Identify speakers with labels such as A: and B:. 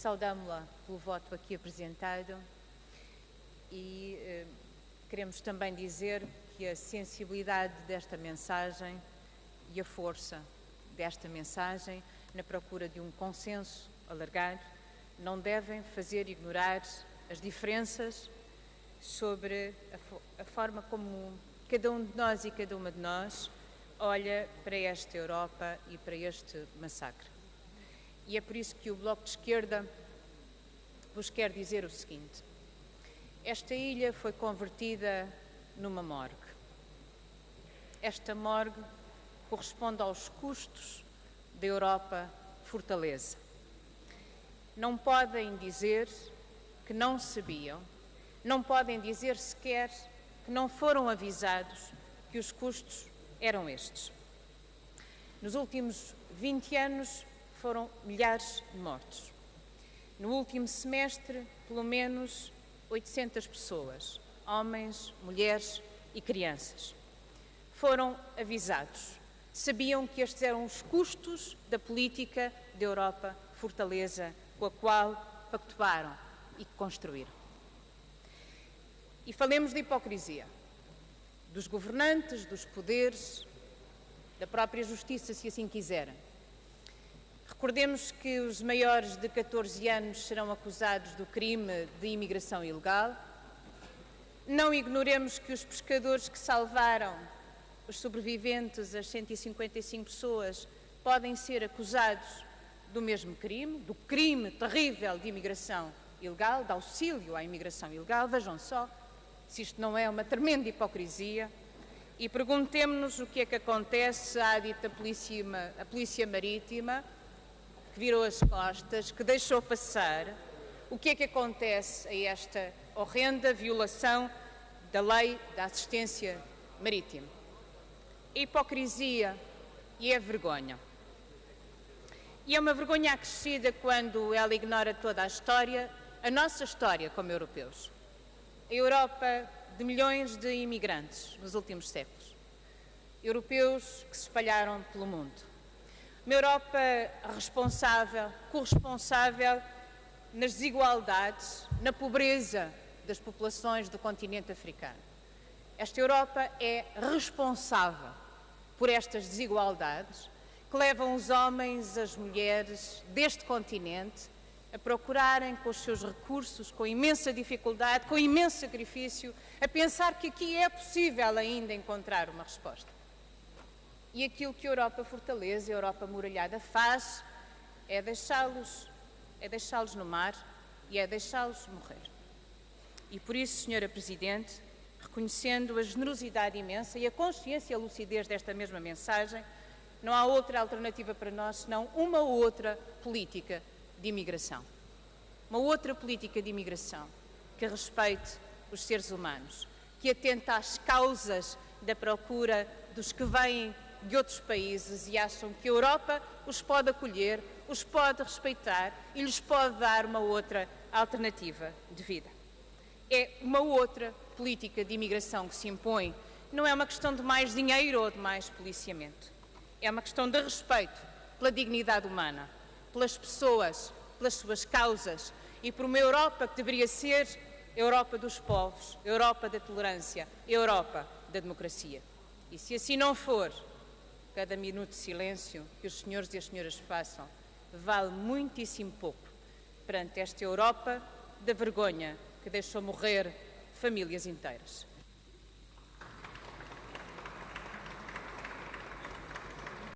A: saudamo-la pelo voto aqui apresentado e queremos também dizer que a sensibilidade desta mensagem e a força desta mensagem na procura de um consenso alargado não devem fazer ignorar as diferenças sobre a forma como cada um de nós e cada uma de nós olha para esta Europa e para este massacre. E é por isso que o Bloco de Esquerda vos quer dizer o seguinte: esta ilha foi convertida numa morgue. Esta morgue corresponde aos custos da Europa fortaleza. Não podem dizer que não sabiam, não podem dizer sequer que não foram avisados que os custos eram estes. Nos últimos 20 anos foram milhares de mortos. No último semestre, pelo menos 800 pessoas, homens, mulheres e crianças. Foram avisados. Sabiam que estes eram os custos da política da Europa fortaleza com a qual pactuaram e construíram. E falemos de hipocrisia dos governantes, dos poderes, da própria justiça, se assim quiserem. Recordemos que os maiores de 14 anos serão acusados do crime de imigração ilegal. Não ignoremos que os pescadores que salvaram os sobreviventes, as 155 pessoas, podem ser acusados do mesmo crime, do crime terrível de imigração ilegal, de auxílio à imigração ilegal. Vejam só se isto não é uma tremenda hipocrisia. E perguntemos-nos o que é que acontece à dita Polícia Marítima, que virou as costas, que deixou passar. O que é que acontece a esta horrenda violação da lei da assistência marítima? A hipocrisia e a vergonha. E é uma vergonha acrescida quando ela ignora toda a história, a nossa história como europeus. A Europa de milhões de imigrantes nos últimos séculos. Europeus que se espalharam pelo mundo. Uma Europa responsável, corresponsável nas desigualdades, na pobreza das populações do continente africano. Esta Europa é responsável por estas desigualdades que levam os homens, as mulheres deste continente a procurarem com os seus recursos, com imensa dificuldade, com imenso sacrifício, a pensar que aqui é possível ainda encontrar uma resposta. E aquilo que a Europa fortaleza, a Europa muralhada faz é deixá-los no mar e é deixá-los morrer. E por isso, Senhora Presidente, reconhecendo a generosidade imensa e a consciência e a lucidez desta mesma mensagem, não há outra alternativa para nós senão uma outra política de imigração. Uma outra política de imigração que respeite os seres humanos, que atenta às causas da procura dos que vêm de outros países e acham que a Europa os pode acolher, os pode respeitar e lhes pode dar uma outra alternativa de vida. É uma outra política de imigração que se impõe. Não é uma questão de mais dinheiro ou de mais policiamento. É uma questão de respeito pela dignidade humana, pelas pessoas, pelas suas causas e por uma Europa que deveria ser a Europa dos povos, a Europa da tolerância, a Europa da democracia. E se assim não for, cada minuto de silêncio que os senhores e as senhoras façam vale muitíssimo pouco perante esta Europa da vergonha que deixou morrer famílias inteiras.